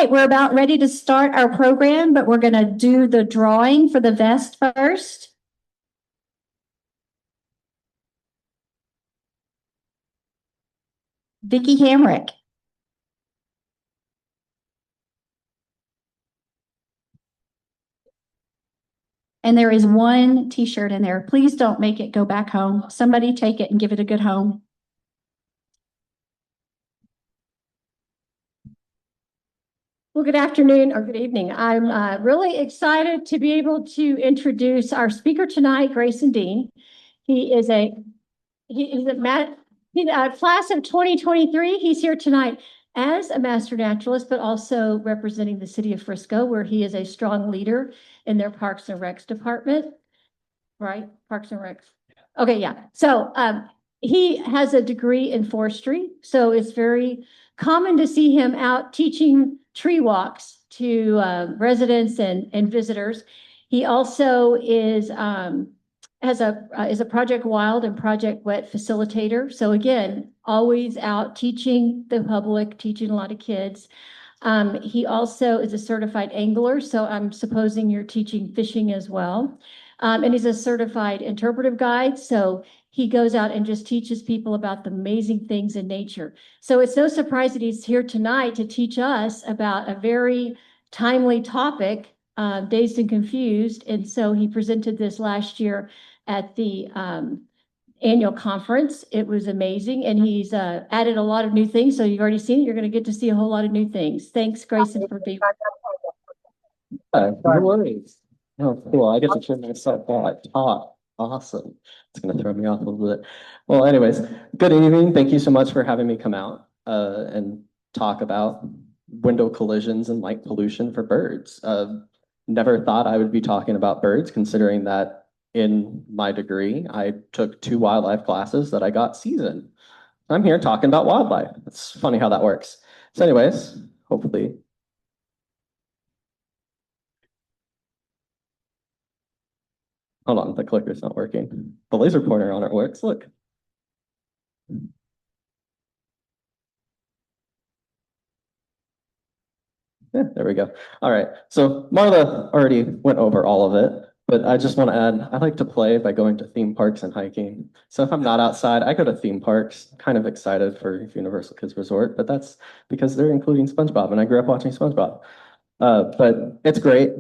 right, we're about ready to start our program, but we're going to do the drawing for the vest first. Vicki Hamrick. And there is one t-shirt in there. Please don't make it go back home. Somebody take it and give it a good home. Well, good afternoon or good evening. I'm really excited to be able to introduce our speaker tonight, Grayson Dean. He is a class of 2023. He's here tonight as a Master Naturalist, but also representing the City of Frisco, where he is a strong leader in their Parks and Recs department, right? Parks and Recs. Okay, yeah. So he has a degree in forestry, so it's very common to see him out teaching tree walks to residents and visitors. He also is a Project WILD and Project WET Facilitator. So again, always out teaching the public, teaching a lot of kids. He also is a certified angler, so I'm supposing you're teaching fishing as well. And he's a certified interpretive guide, so he goes out and just teaches people about the amazing things in nature. So it's no surprise that he's here tonight to teach us about a very timely topic, Dazed and Confused. And so he presented this last year at the annual conference. It was amazing, and he's added a lot of new things. So you've already seen it. You're going to get to see a whole lot of new things. Thanks, Grayson, for being. No worries. Oh, cool. I get to turn myself while I talk. Awesome. It's going to throw me off a little bit. Well, anyways, good evening. Thank you so much for having me come out and talk about window collisions and light pollution for birds. Never thought I would be talking about birds, considering that in my degree, I took 2 wildlife classes that I got seasoned. I'm here talking about wildlife. It's funny how that works. So anyways, hopefully. Hold on, the clicker's not working. The laser pointer on it works, look. Yeah, there we go. All right, so Marla already went over all of it, but I just want to add, I like to play by going to theme parks and hiking. So if I'm not outside, I go to theme parks, kind of excited for Universal Kids Resort, but that's because they're including SpongeBob, and I grew up watching SpongeBob. But it's great.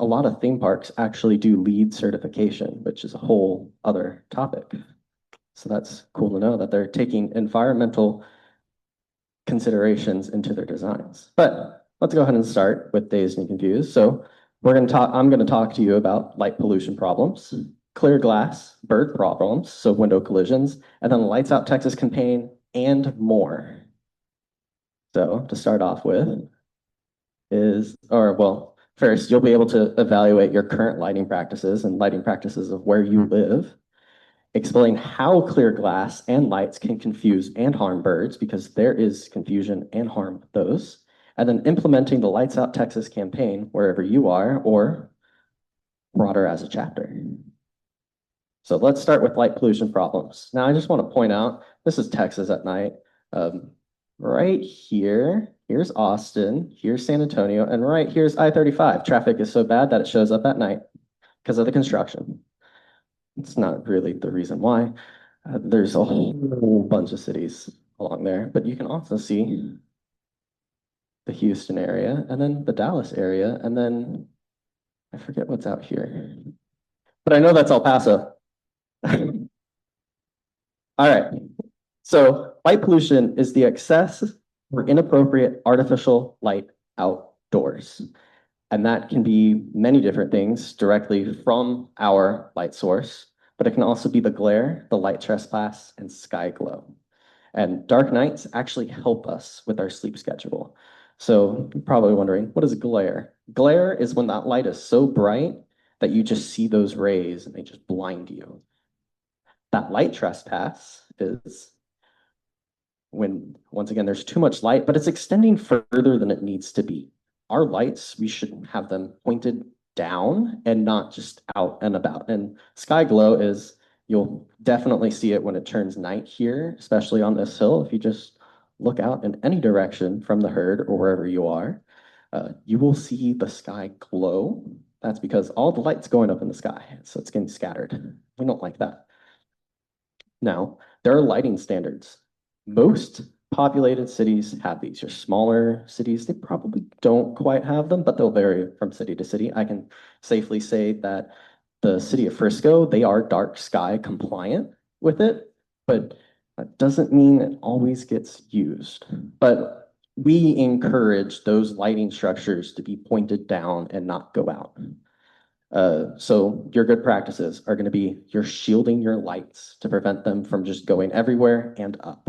A lot of theme parks actually do LEED certification, which is a whole other topic. So that's cool to know that they're taking environmental considerations into their designs. But let's go ahead and start with Dazed and Confused. So I'm going to talk to you about light pollution problems, clear glass, bird problems, so window collisions, and then Lights Out Texas campaign, and more. So to start off with, first, you'll be able to evaluate your current lighting practices and lighting practices of where you live. Explain how clear glass and lights can confuse and harm birds, because there is confusion and harm with those. And then implementing the Lights Out Texas campaign wherever you are, or broader as a chapter. So let's start with light pollution problems. Now, I just want to point out, this is Texas at night. Right here, here's Austin, here's San Antonio, and right here's I-35. Traffic is so bad that it shows up at night because of the construction. It's not really the reason why. There's a whole bunch of cities along there, but you can also see the Houston area, and then the Dallas area, and then I forget what's out here. But I know that's El Paso. All right. So light pollution is the excess or inappropriate artificial light outdoors. And that can be many different things directly from our light source, but it can also be the glare, the light trespass, and sky glow. And dark nights actually help us with our sleep schedule. So you're probably wondering, what is glare? Glare is when that light is so bright that you just see those rays and they just blind you. That light trespass is when, once again, there's too much light, but it's extending further than it needs to be. Our lights, we should have them pointed down and not just out and about. And sky glow is, you'll definitely see it when it turns night here, especially on this hill. If you just look out in any direction from the herd or wherever you are, You will see the sky glow. That's because all the light's going up in the sky, so it's getting scattered. We don't like that. Now, there are lighting standards. Most populated cities have these. Your smaller cities, they probably don't quite have them, but they'll vary from city to city. I can safely say that the city of Frisco, they are dark sky compliant with it, but that doesn't mean it always gets used. But we encourage those lighting structures to be pointed down and not go out. So your good practices are going to be you're shielding your lights to prevent them from just going everywhere and up.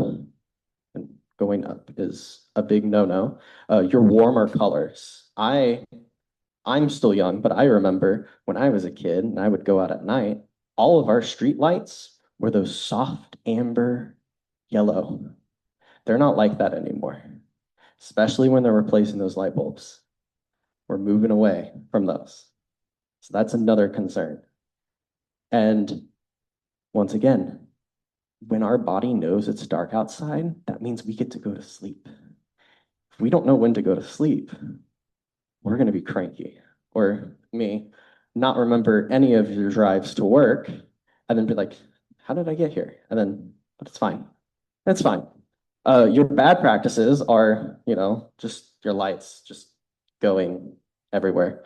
And going up is a big no-no. Your warmer colors. I'm still young, but I remember when I was a kid and I would go out at night, all of our street lights were those soft amber yellow. They're not like that anymore, especially when they're replacing those light bulbs. We're moving away from those. So that's another concern. And once again, when our body knows it's dark outside, that means we get to go to sleep. If we don't know when to go to sleep, we're going to be cranky. Or me, not remember any of your drives to work, and then be like, how did I get here? And then, but it's fine. That's fine. Your bad practices are, just your lights just going everywhere.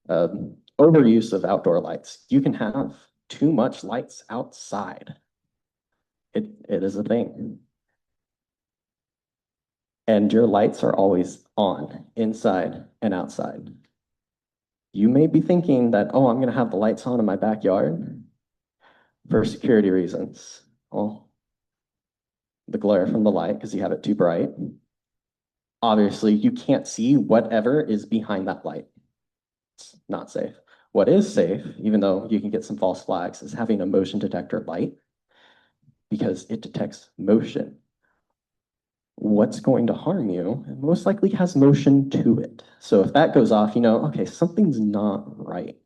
Overuse of outdoor lights. You can have too much lights outside. It is a thing. And your lights are always on, inside and outside. You may be thinking that, oh, I'm going to have the lights on in my backyard for security reasons. Well, the glare from the light, because you have it too bright. Obviously, you can't see whatever is behind that light. It's not safe. What is safe, even though you can get some false flags, is having a motion detector light because it detects motion. What's going to harm you most likely has motion to it. So if that goes off, okay, something's not right.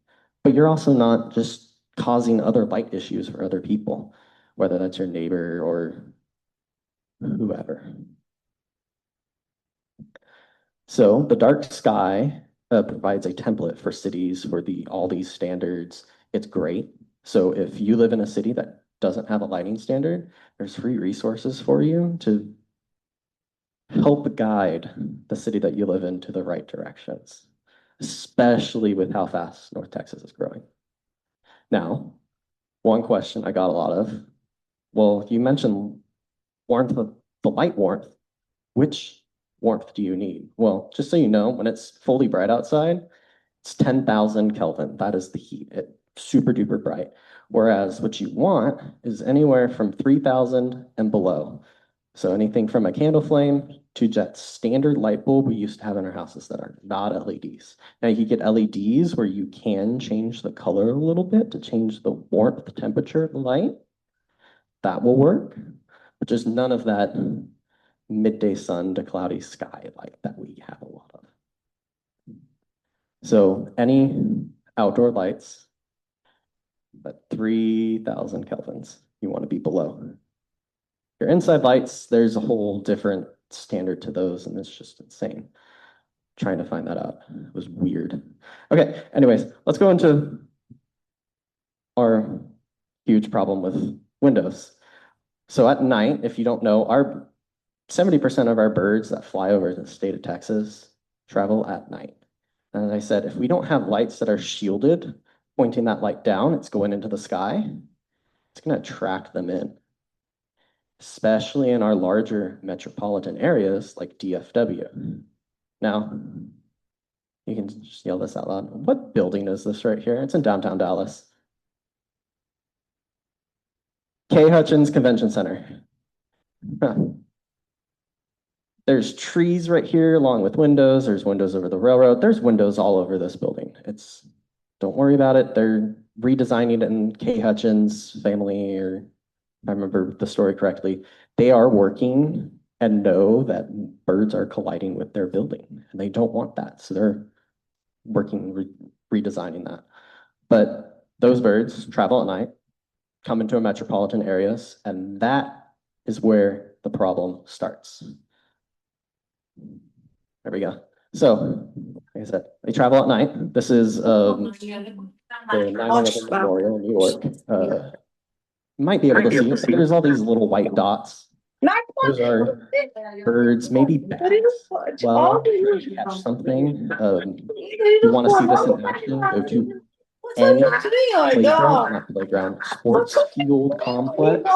But you're also not just causing other light issues for other people, whether that's your neighbor or whoever. So the dark sky provides a template for cities for all these standards. It's great. So if you live in a city that doesn't have a lighting standard, there's free resources for you to help guide the city that you live in to the right directions, especially with how fast North Texas is growing. Now, one question I got a lot of, well, you mentioned warmth, the light warmth. Which warmth do you need? Well, just so you know, when it's fully bright outside, it's 10,000 Kelvin. That is the heat. It's super duper bright. Whereas what you want is anywhere from 3,000 and below. So anything from a candle flame to that standard light bulb we used to have in our houses that are not LEDs. Now you can get LEDs where you can change the color a little bit to change the warmth, the temperature of the light. That will work, but just none of that midday sun to cloudy sky light that we have a lot of. So any outdoor lights at 3,000 kelvins, you want to be below. Your inside lights, there's a whole different standard to those, and it's just insane. Trying to find that out. It was weird. Okay, anyways, let's go into our huge problem with windows. So at night, if you don't know, 70% of our birds that fly over the state of Texas travel at night. And as I said, if we don't have lights that are shielded, pointing that light down, it's going into the sky, it's going to attract them in, especially in our larger metropolitan areas like DFW. Now, you can just yell this out loud. What building is this right here? It's in downtown Dallas. K. Hutchins Convention Center. Huh. There's trees right here along with windows. There's windows over the railroad. There's windows all over this building. Don't worry about it. They're redesigning it in K. Hutchins family, or if I remember the story correctly, they are working and know that birds are colliding with their building and they don't want that. So they're working, redesigning that. But those birds travel at night, come into metropolitan areas, and that is where the problem starts. There we go. So, like I said, they travel at night. This is the 9/11 Memorial in New York. You might be able to see it. See, there's all these little white dots. Those are birds, maybe bats. Well, trying to catch something. You want to see this in action? Go to any playground, not playground, sports field complex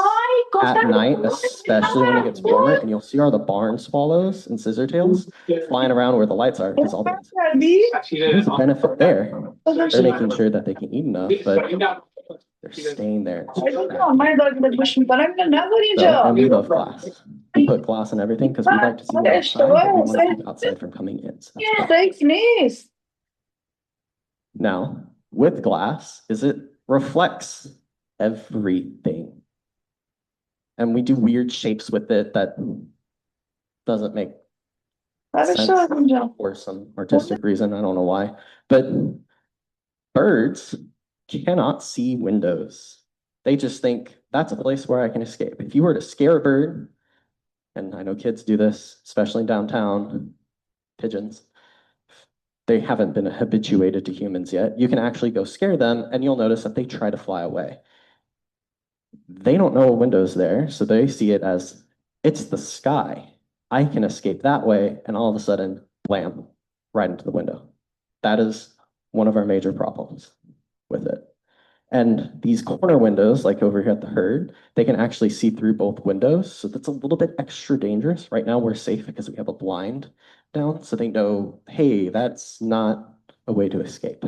at night, especially when it gets warmer, and you'll see all the barn swallows and scissortails flying around where the lights are because all the there's a benefit there. They're making sure that they can eat enough, but they're staying there. So, and we love glass. We put glass in everything because we like to see the outside, but we want to keep outside from coming in. So that's why. Now, with glass, is it reflects everything. And we do weird shapes with it that doesn't make sense for some artistic reason. I don't know why. But birds cannot see windows. They just think that's a place where I can escape. If you were to scare a bird, and I know kids do this, especially downtown, pigeons, they haven't been habituated to humans yet. You can actually go scare them, and you'll notice that they try to fly away. They don't know a window's there, so they see it as it's the sky. I can escape that way, and all of a sudden, blam, right into the window. That is one of our major problems with it. And these corner windows, like over here at the herd, they can actually see through both windows. So that's a little bit extra dangerous. Right now, we're safe because we have a blind down. So they know, hey, that's not a way to escape.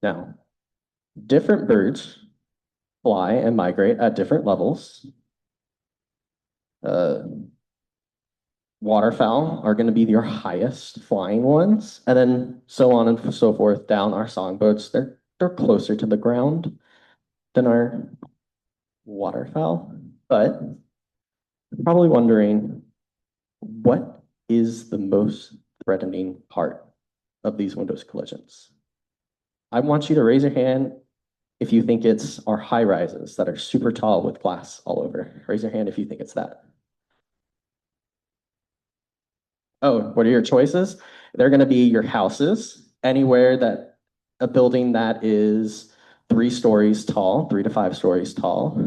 Now, different birds fly and migrate at different levels. Waterfowl are going to be your highest flying ones, and then so on and so forth down our songboats. They're closer to the ground than our waterfowl. But you're probably wondering, what is the most threatening part of these windows collisions? I want you to raise your hand if you think it's our high rises that are super tall with glass all over. Raise your hand if you think it's that. Oh, what are your choices? They're going to be your houses, anywhere that a building that is 3 stories tall, 3 to 5 stories tall,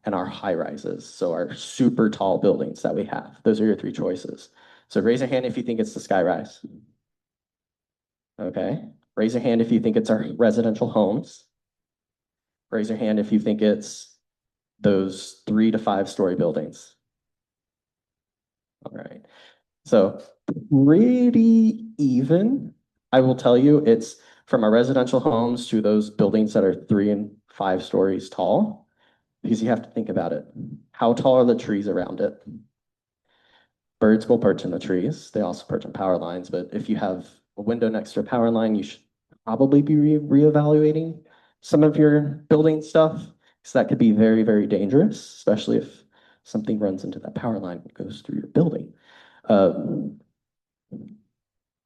and our high rises. So our super tall buildings that we have. Those are your 3 choices. So raise your hand if you think it's the skyrise. Okay. Raise your hand if you think it's our residential homes. Raise your hand if you think it's those 3 to 5 story buildings. All right. So pretty even. I will tell you, it's from our residential homes to those buildings that are 3 and 5 stories tall, because you have to think about it. How tall are the trees around it? Birds will perch in the trees. They also perch on power lines, but if you have a window next to a power line, you should probably be reevaluating some of your building stuff, because that could be very, very dangerous, especially if something runs into that power line and goes through your building.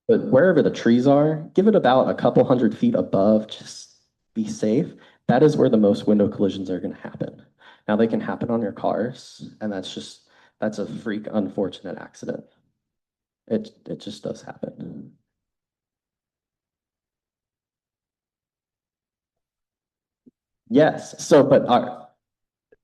But wherever the trees are, give it about a couple 100 feet above, just be safe. That is where the most window collisions are going to happen. Now they can happen on your cars, and that's a freak unfortunate accident. It just does happen. Yes, so but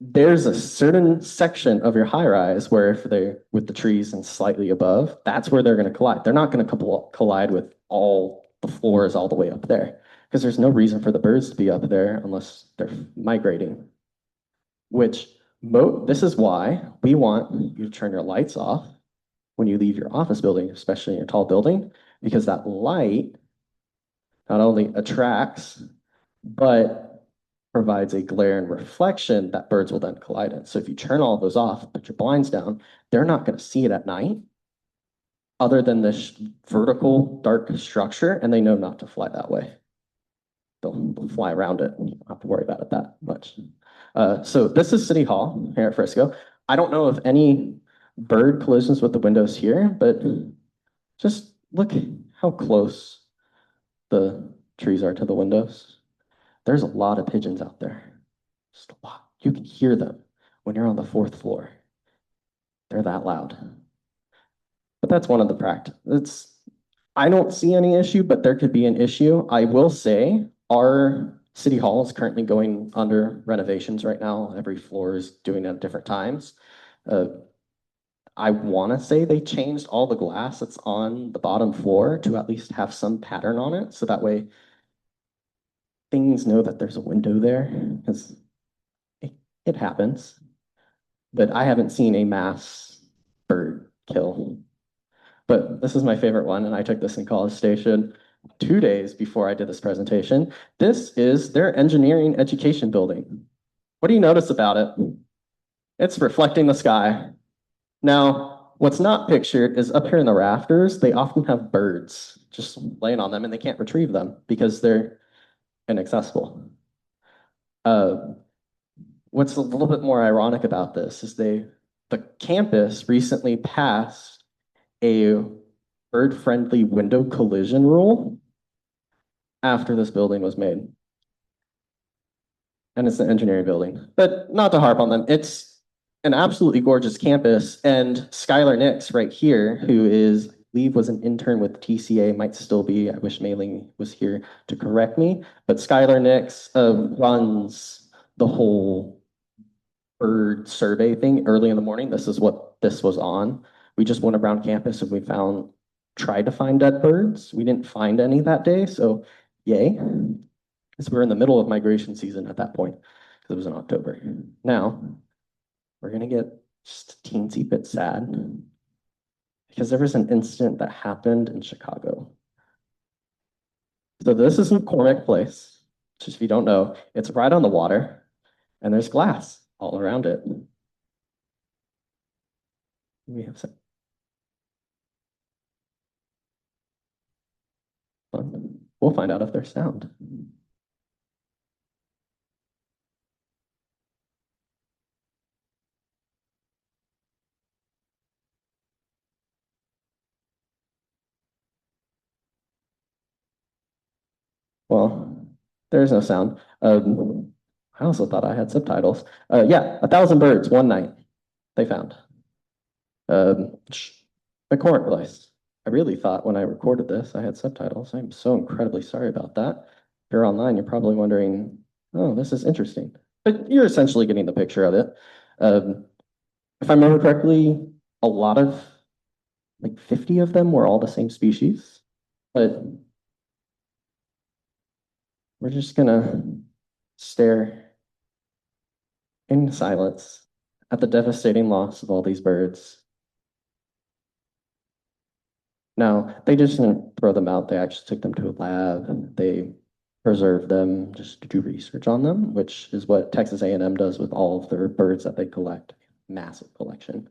there's a certain section of your high rise where if they're with the trees and slightly above, that's where they're going to collide. They're not going to collide with all the floors all the way up there, because there's no reason for the birds to be up there unless they're migrating. Which this is why we want you to turn your lights off when you leave your office building, especially in your tall building, because that light not only attracts, but provides a glare and reflection that birds will then collide in. So if you turn all those off, put your blinds down, they're not going to see it at night other than this vertical dark structure, and they know not to fly that way. They'll fly around it, and you don't have to worry about it that much. So this is City Hall here at Frisco. I don't know of any bird collisions with the windows here, but just look how close the trees are to the windows. There's a lot of pigeons out there. Just a lot. You can hear them when you're on the 4th floor. They're that loud. But that's one of the I don't see any issue, but there could be an issue. I will say our city hall is currently going under renovations right now. Every floor is doing it at different times. Uh, I want to say they changed all the glass that's on the bottom floor to at least have some pattern on it. So that way things know that there's a window there because it happens. But I haven't seen a mass bird kill. But this is my favorite one, and I took this in College Station 2 days before I did this presentation. This is their engineering education building. What do you notice about it? It's reflecting the sky. Now, what's not pictured is up here in the rafters, they often have birds just laying on them, and they can't retrieve them because they're inaccessible. What's a little bit more ironic about this is the campus recently passed a bird-friendly window collision rule after this building was made. And it's an engineering building, but not to harp on them. It's an absolutely gorgeous campus. And Skylar Nix right here, who is, I believe was an intern with TCA, might still be, I wish Mailing was here to correct me, but Skylar Nix runs the whole bird survey thing early in the morning. This is what this was on. We just went around campus and tried to find dead birds. We didn't find any that day, so yay. Because we were in the middle of migration season at that point, because it was in October. Now, we're gonna get just a teensy bit sad, because there was an incident that happened in Chicago. So this is McCormick Place, just if you don't know, it's right on the water, and there's glass all around it. We have some. We'll find out if there's sound. Well, there's no sound. I also thought I had subtitles. Yeah, 1,000 birds one night they found. McCormick Place. I really thought when I recorded this I had subtitles. I'm so incredibly sorry about that. If you're online, you're probably wondering, oh, this is interesting. But you're essentially getting the picture of it. If I remember correctly, a lot of, like 50 of them were all the same species. But we're just gonna stare in silence at the devastating loss of all these birds. Now, they just didn't throw them out. They actually took them to a lab. They preserved them just to do research on them, which is what Texas A&M does with all of their birds that they collect. Massive collection.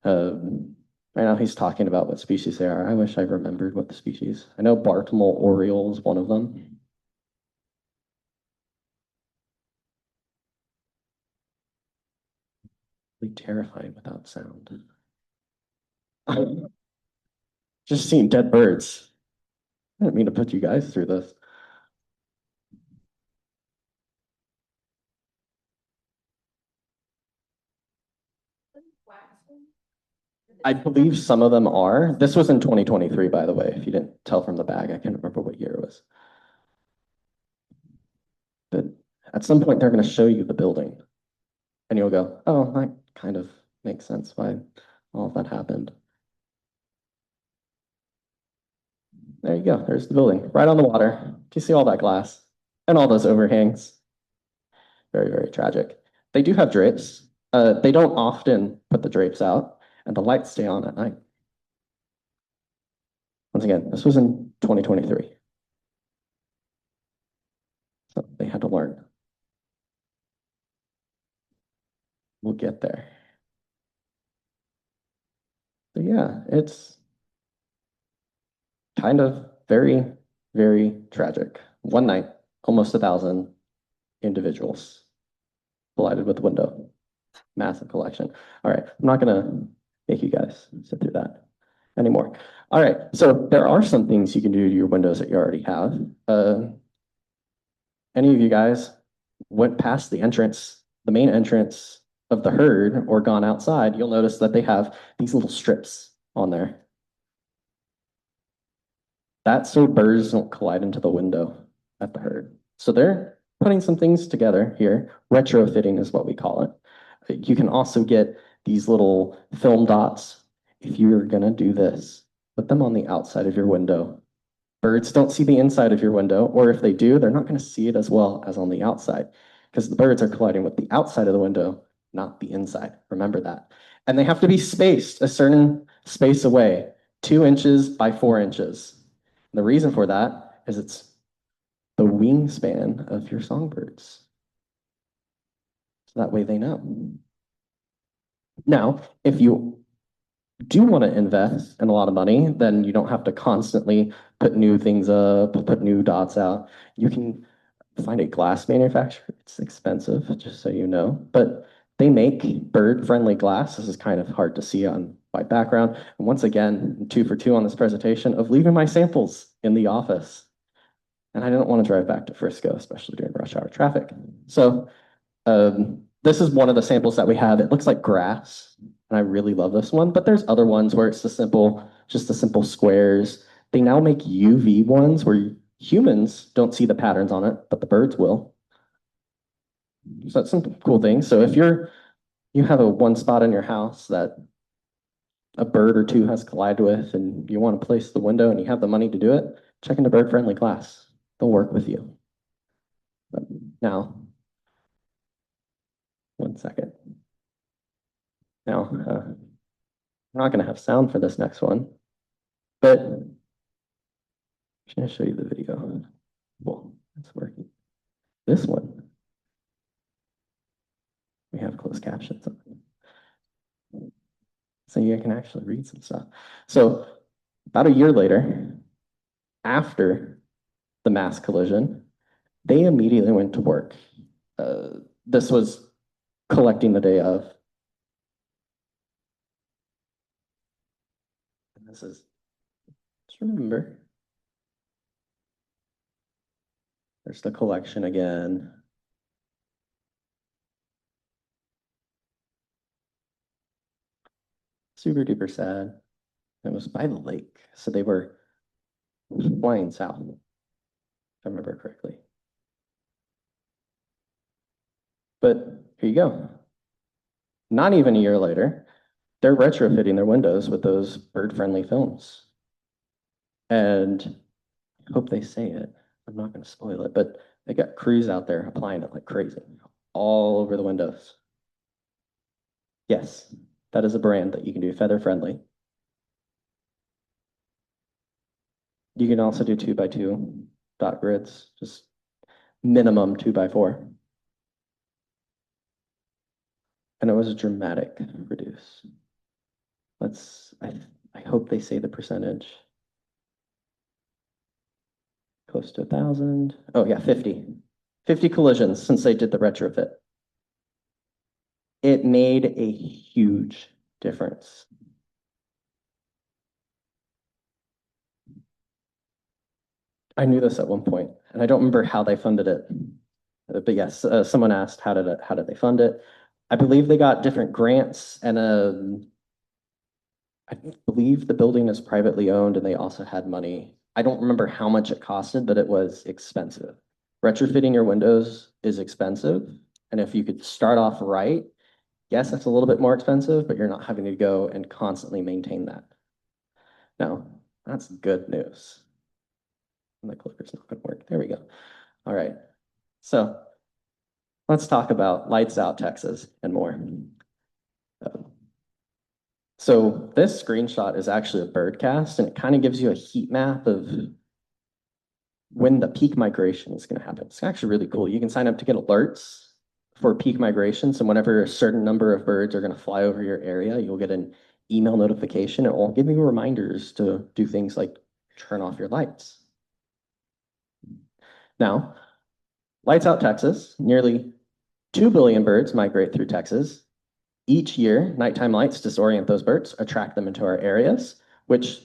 Right now he's talking about what species they are. I wish I remembered what the species. I know Bartlemall Oriole is one of them. Really terrifying without sound. Just seeing dead birds. I didn't mean to put you guys through this. I believe some of them are. This was in 2023, by the way, if you didn't tell from the bag. I can't remember what year it was. But at some point, they're going to show you the building. And you'll go, oh, that kind of makes sense why all of that happened. There you go. There's the building, right on the water. Do you see all that glass and all those overhangs? Very, very tragic. They do have drapes. They don't often put the drapes out, and the lights stay on at night. Once again, this was in 2023. So they had to learn. We'll get there. So yeah, it's kind of very, very tragic. One night, almost 1,000 individuals collided with the window. Massive collection. All right, I'm not gonna make you guys sit through that anymore. All right, so there are some things you can do to your windows that you already have. Any of you guys went past the entrance, the main entrance of the herd, or gone outside, you'll notice that they have these little strips on there. That's so birds don't collide into the window at the herd. So they're putting some things together here. Retrofitting is what we call it. You can also get these little film dots. If you're gonna do this, put them on the outside of your window. Birds don't see the inside of your window, or if they do, they're not gonna see it as well as on the outside, because the birds are colliding with the outside of the window, not the inside. Remember that. And they have to be spaced a certain space away, 2 inches by 4 inches. The reason for that is it's the wingspan of your songbirds. So that way they know. Now, if you do want to invest in a lot of money, then you don't have to constantly put new things up, put new dots out. You can find a glass manufacturer. It's expensive, just so you know, but they make bird-friendly glass. This is kind of hard to see on my background. And once again, 2 for 2 on this presentation of leaving my samples in the office. And I didn't want to drive back to Frisco, especially during rush hour traffic. So this is one of the samples that we have. It looks like grass, and I really love this one, but there's other ones where it's just the simple squares. They now make UV ones where humans don't see the patterns on it, but the birds will. So that's some cool things. So if you have a one spot in your house that a bird or two has collided with and you want to place the window and you have the money to do it, check into bird-friendly glass. They'll work with you. But now, one second. Now, I'm not going to have sound for this next one, but I'm just going to show you the video. Well, it's working. This one, we have closed captions on it. So you can actually read some stuff. So about a year later, after the mass collision, they immediately went to work. This was collecting the day of. And this is, just remember, there's the collection again. Super duper sad. It was by the lake, so they were flying south, if I remember correctly. But here you go. Not even a year later, they're retrofitting their windows with those bird-friendly films. And I hope they say it. I'm not going to spoil it, but they got crews out there applying it like crazy, all over the windows. Yes, that is a brand that you can do feather-friendly. You can also do 2x2 dot grids, just minimum 2x4. And it was a dramatic reduce. I hope they say the percentage. Close to 1,000. Oh yeah, 50. 50 collisions since they did the retrofit. It made a huge difference. I knew this at one point, and I don't remember how they funded it. But yes, someone asked how did they fund it? I believe they got different grants, and I believe the building is privately owned, and they also had money. I don't remember how much it costed, but it was expensive. Retrofitting your windows is expensive, and if you could start off right, yes, that's a little bit more expensive, but you're not having to go and constantly maintain that. Now, that's good news. And the clicker's not going to work. There we go. All right. So let's talk about lights out Texas and more. So this screenshot is actually a bird cast, and it kind of gives you a heat map of when the peak migration is going to happen. It's actually really cool. You can sign up to get alerts for peak migration. So whenever a certain number of birds are going to fly over your area, you'll get an email notification. It will give you reminders to do things like turn off your lights. Now, lights out Texas, nearly 2 billion birds migrate through Texas. Each year, nighttime lights disorient those birds, attract them into our areas, which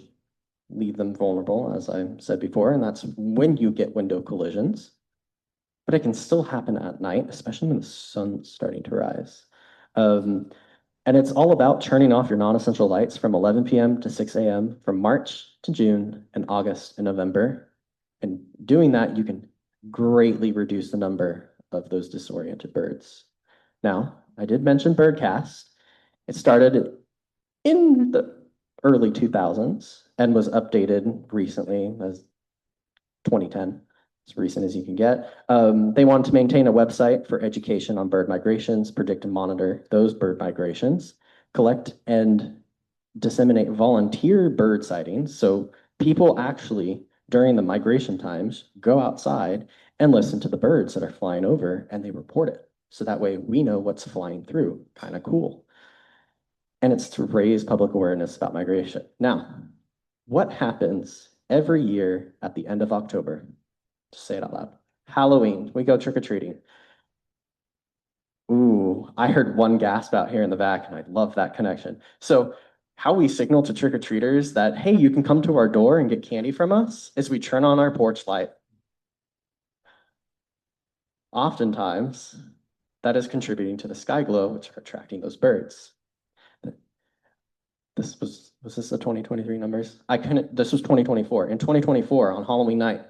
leave them vulnerable, as I said before, and that's when you get window collisions. But it can still happen at night, especially when the sun's starting to rise. And it's all about turning off your non-essential lights from 11 p.m. to 6 a.m. from March to June and August and November. And doing that, you can greatly reduce the number of those disoriented birds. Now, I did mention birdcast. It started in the early 2000s and was updated recently as 2010, as recent as you can get. They wanted to maintain a website for education on bird migrations, predict and monitor those bird migrations, collect and disseminate volunteer bird sightings. So people actually, during the migration times, go outside and listen to the birds that are flying over and they report it. So that way we know what's flying through. Kind of cool. And it's to raise public awareness about migration. Now, what happens every year at the end of October? Just say it out loud. Halloween, we go trick-or-treating. Ooh, I heard one gasp out here in the back, and I love that connection. So how we signal to trick-or-treaters that, hey, you can come to our door and get candy from us is we turn on our porch light. Oftentimes, that is contributing to the sky glow, which are attracting those birds. Was this the 2023 numbers? This was 2024. In 2024, on Halloween night,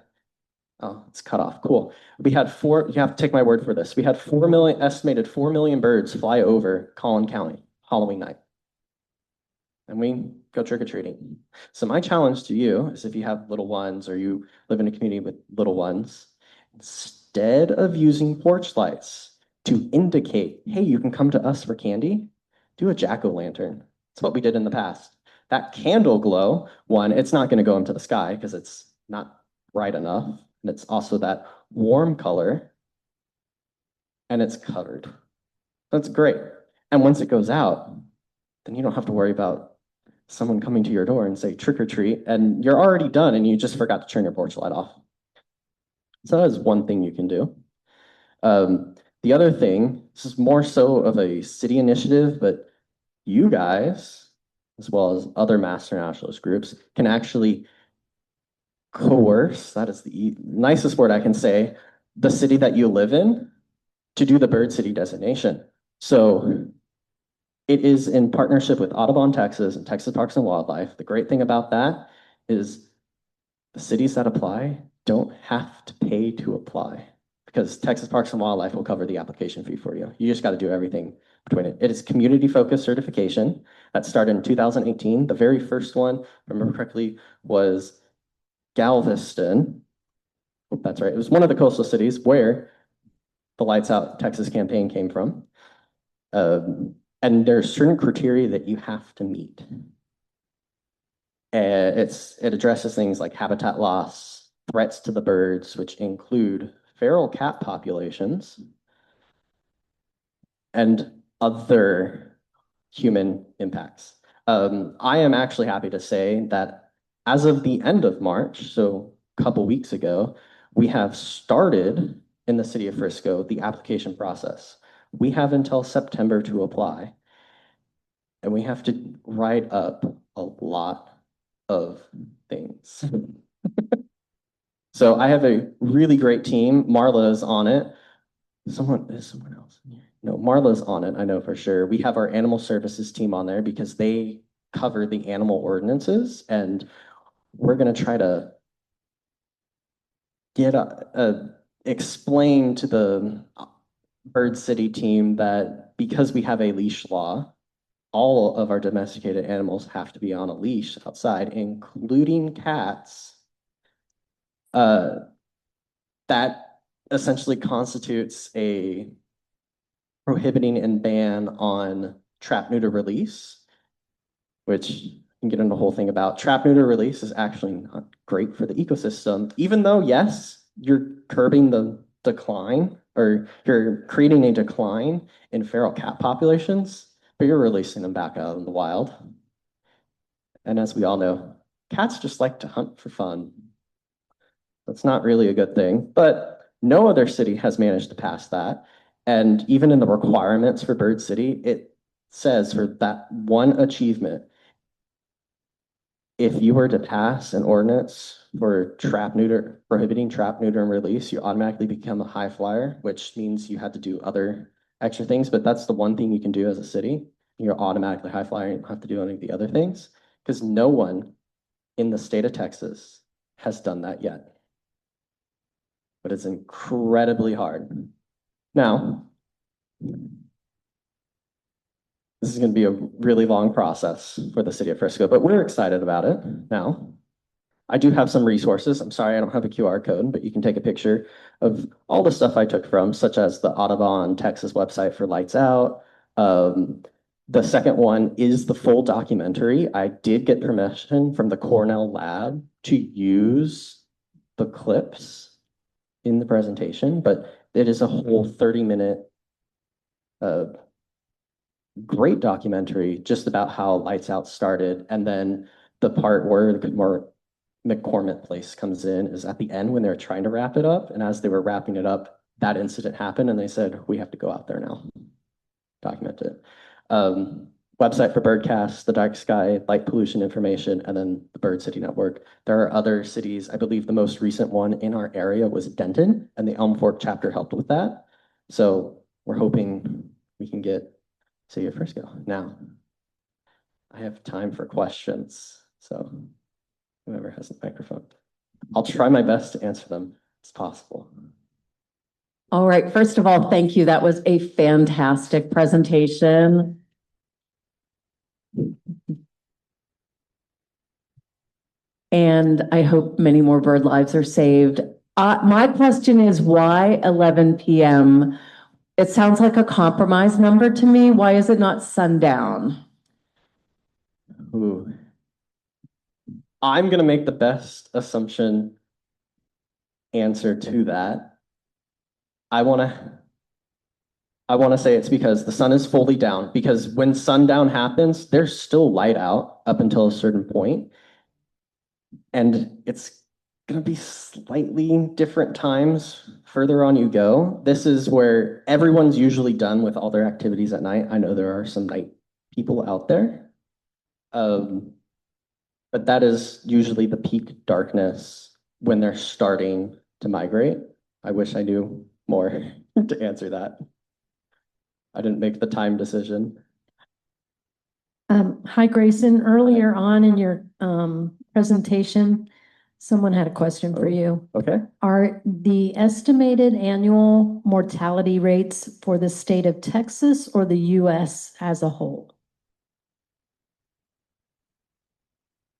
oh, it's cut off. Cool. We had you have to take my word for this. We had estimated 4 million birds fly over Collin County, Halloween night. And we go trick-or-treating. So my challenge to you is if you have little ones or you live in a community with little ones, instead of using porch lights to indicate, hey, you can come to us for candy, do a jack-o'-lantern. It's what we did in the past. That candle glow, one, it's not going to go into the sky because it's not bright enough. And it's also that warm color and it's covered. That's great. And once it goes out, then you don't have to worry about someone coming to your door and say trick or treat, and you're already done and you just forgot to turn your porch light off. So that is one thing you can do. The other thing, this is more so of a city initiative, but you guys, as well as other Master Naturalist groups, can actually coerce, that is the nicest word I can say, the city that you live in to do the bird city designation. So it is in partnership with Audubon, Texas, and Texas Parks and Wildlife. The great thing about that is the cities that apply don't have to pay to apply because Texas Parks and Wildlife will cover the application fee for you. You just got to do everything between it. It is community-focused certification that started in 2018. The very first one, if I remember correctly, was Galveston. Oh, that's right. It was one of the coastal cities where the Lights Out Texas campaign came from. And there's certain criteria that you have to meet. It addresses things like habitat loss, threats to the birds, which include feral cat populations, and other human impacts. I am actually happy to say that as of the end of March, so a couple weeks ago, we have started in the City of Frisco the application process. We have until September to apply, and we have to write up a lot of things. So I have a really great team. Marla is on it. Is someone else in here? No, Marla's on it, I know for sure. We have our animal services team on there because they cover the animal ordinances, and we're going to try to get explain to the Bird City team that because we have a leash law, all of our domesticated animals have to be on a leash outside, including cats. That essentially constitutes a prohibiting and ban on trap, neuter, release, which you can get into a whole thing about. Trap, neuter, release is actually not great for the ecosystem, even though, yes, you're curbing the decline, or you're creating a decline in feral cat populations, but you're releasing them back out in the wild. And as we all know, cats just like to hunt for fun. That's not really a good thing, but no other city has managed to pass that. And even in the requirements for Bird City, it says for that one achievement, if you were to pass an ordinance for prohibiting trap, neuter, and release, you automatically become a high flyer, which means you had to do other extra things, but that's the one thing you can do as a city. You're automatically high flying, you don't have to do any of the other things, because no one in the state of Texas has done that yet. But it's incredibly hard. Now, this is going to be a really long process for the city of Frisco, but we're excited about it now. I do have some resources. I'm sorry, I don't have a QR code, but you can take a picture of all the stuff I took from, such as the Audubon, Texas website for Lights Out. The second one is the full documentary. I did get permission from the Cornell lab to use the clips in the presentation, but it is a whole 30-minute great documentary just about how Lights Out started. And then the part where the McCormick place comes in is at the end when they're trying to wrap it up. And as they were wrapping it up, that incident happened and they said, we have to go out there now, document it. Website for birdcasts, the dark sky, light pollution information, and then the Bird City Network. There are other cities. I believe the most recent one in our area was Denton, and the Elm Fork chapter helped with that. So we're hoping we can get City of Frisco. Now, I have time for questions, so whoever has the microphone. I'll try my best to answer them as possible. All right, first of all, thank you. That was a fantastic presentation. And I hope many more bird lives are saved. My question is, why 11 p.m.? It sounds like a compromise number to me. Why is it not sundown? Ooh. I'm going to make the best assumption answer to that. I want to say it's because the sun is fully down, because when sundown happens, there's still light out up until a certain point. And it's going to be slightly different times further on you go. This is where everyone's usually done with all their activities at night. I know there are some night people out there. But that is usually the peak darkness when they're starting to migrate. I wish I knew more to answer that. I didn't make the time decision. Hi, Grayson. Earlier on in your presentation, someone had a question for you. Okay. Are the estimated annual mortality rates for the state of Texas or the US as a whole?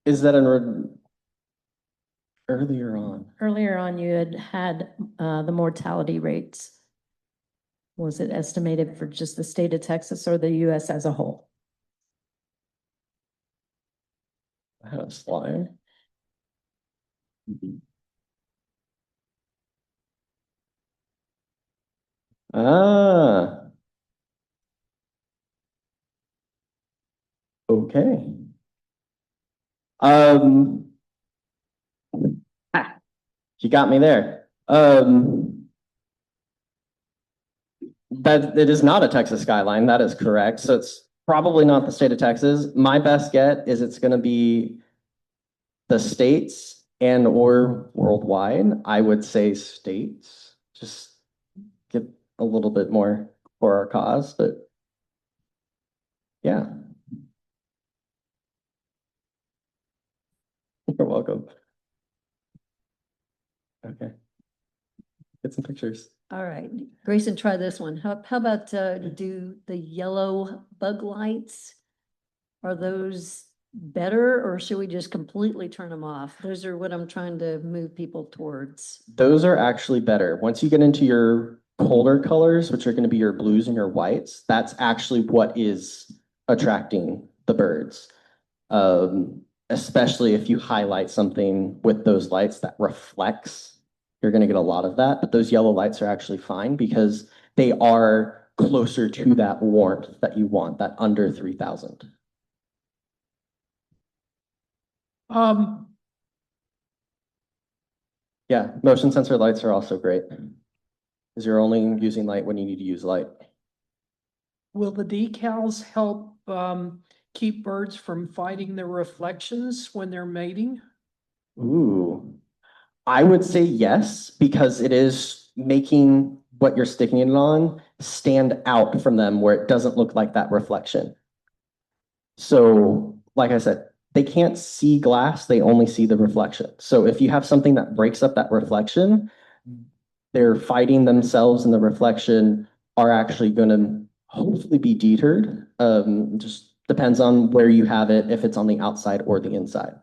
Is that earlier on? Earlier on, you had the mortality rates. Was it estimated for just the state of Texas or the US as a whole? I had a slide. Ah. Okay. You got me there. That it is not a Texas skyline. That is correct. So it's probably not the state of Texas. My best get is it's going to be the states and or worldwide. I would say states. Just get a little bit more for our cause, but yeah. You're welcome. Okay. Get some pictures. All right, Grayson, try this one. How about do the yellow bug lights? Are those better or should we just completely turn them off? Those are what I'm trying to move people towards. Those are actually better. Once you get into your colder colors, which are going to be your blues and your whites, that's actually what is attracting the birds. Especially if you highlight something with those lights that reflects, you're going to get a lot of that. But those yellow lights are actually fine because they are closer to that warmth that you want, that under 3,000. Yeah, motion sensor lights are also great because you're only using light when you need to use light. Will the decals help keep birds from fighting the reflections when they're mating? Ooh, I would say yes, because it is making what you're sticking it on stand out from them where it doesn't look like that reflection. So, like I said, they can't see glass, they only see the reflection. So if you have something that breaks up that reflection, they're fighting themselves in the reflection are actually going to hopefully be deterred. Just depends on where you have it, if it's on the outside or the inside.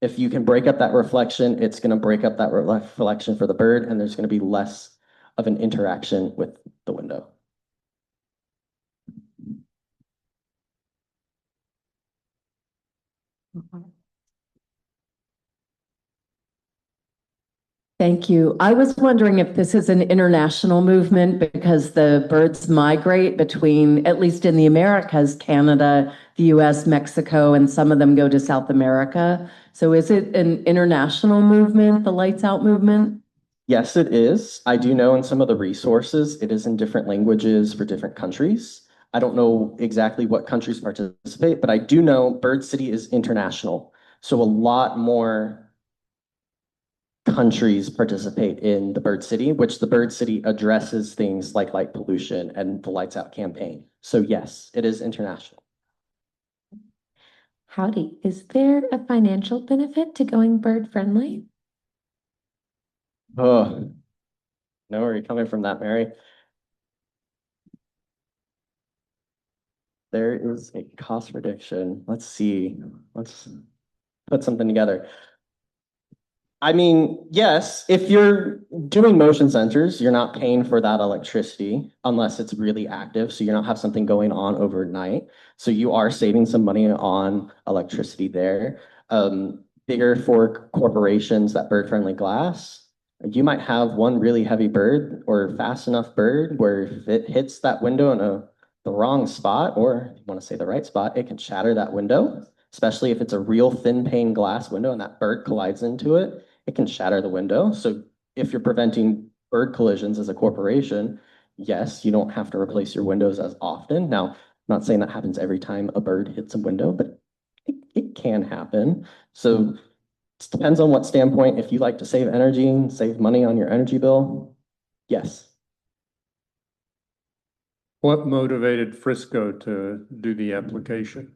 If you can break up that reflection, it's going to break up that reflection for the bird, and there's going to be less of an interaction with the window. Thank you. I was wondering if this is an international movement because the birds migrate between, at least in the Americas, Canada, the US, Mexico, and some of them go to South America. So is it an international movement, the Lights Out movement? Yes, it is. I do know in some of the resources, it is in different languages for different countries. I don't know exactly what countries participate, but I do know Bird City is international. So a lot more countries participate in the Bird City, which the Bird City addresses things like light pollution and the Lights Out campaign. So yes, it is international. Howdy, is there a financial benefit to going bird friendly? Oh, no, where are you coming from that, Mary? There is a cost prediction. Let's see. Let's put something together. I mean, yes, if you're doing motion sensors, you're not paying for that electricity unless it's really active. So you don't have something going on overnight. So you are saving some money on electricity there. Bigger for corporations that bird-friendly glass, you might have one really heavy bird or fast enough bird where if it hits that window in the wrong spot, or you want to say the right spot, it can shatter that window, especially if it's a real thin pane glass window and that bird collides into it. It can shatter the window. So if you're preventing bird collisions as a corporation, yes, you don't have to replace your windows as often. Now, I'm not saying that happens every time a bird hits a window, but it can happen. So it depends on what standpoint. If you like to save energy and save money on your energy bill, yes. What motivated Frisco to do the application?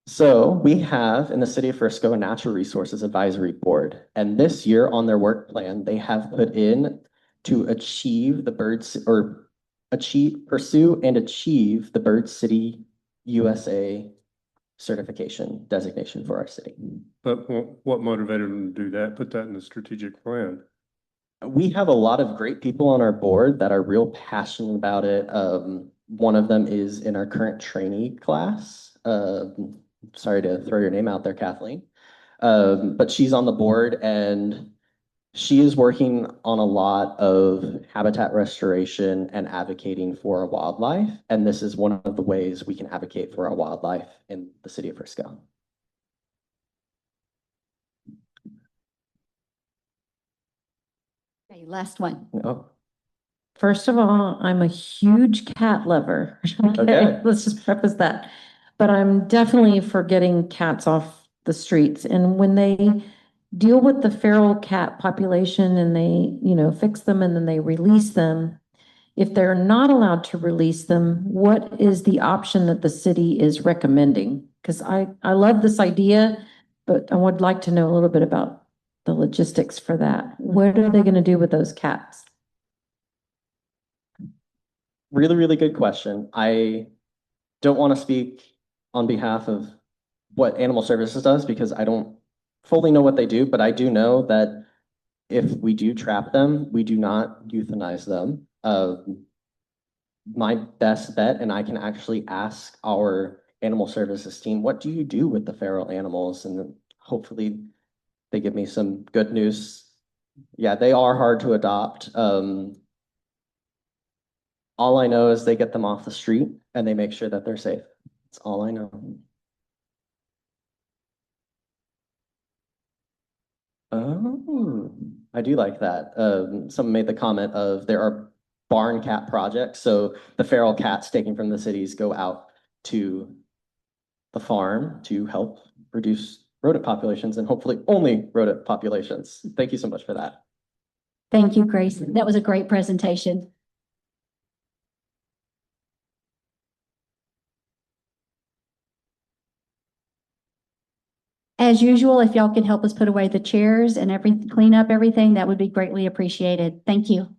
So we have in the City of Frisco a Natural Resources Advisory Board, and this year on their work plan, they have put in to achieve the birds or pursue and achieve the Bird City USA certification designation for our city. But what motivated them to do that? Put that in the strategic plan. We have a lot of great people on our board that are real passionate about it. One of them is in our current trainee class. Sorry to throw your name out there, Kathleen. But she's on the board and she is working on a lot of habitat restoration and advocating for our wildlife. And this is one of the ways we can advocate for our wildlife in the city of Frisco. Okay, last one. Oh, First of all, I'm a huge cat lover. Okay. Let's just preface that. But I'm definitely for getting cats off the streets. And when they deal with the feral cat population and they, fix them and then they release them, if they're not allowed to release them, what is the option that the city is recommending? Because I love this idea, but I would like to know a little bit about the logistics for that. What are they going to do with those cats? really, really good question. I don't want to speak on behalf of what Animal Services does because I don't fully know what they do, but I do know that if we do trap them, we do not euthanize them. My best bet, and I can actually ask our Animal Services team, what do you do with the feral animals? And hopefully they give me some good news. Yeah, they are hard to adopt. All I know is they get them off the street and they make sure that they're safe. That's all I know. Oh, I do like that. Someone made the comment of there are barn cat projects. So the feral cats taken from the cities go out to the farm to help reduce rodent populations and hopefully only rodent populations. Thank you so much for that. Thank you, Grayson. That was a great presentation. as usual, if y'all can help us put away the chairs and clean up everything, that would be greatly appreciated. Thank you.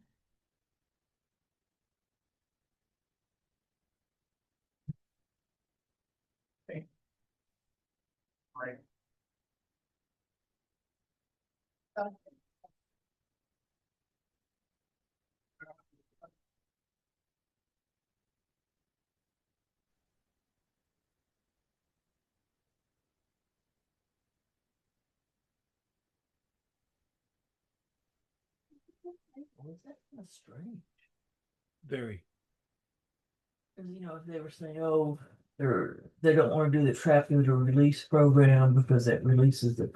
That's strange. Very. Cause if they were saying, oh, they don't wanna do the trap through the release program because it releases the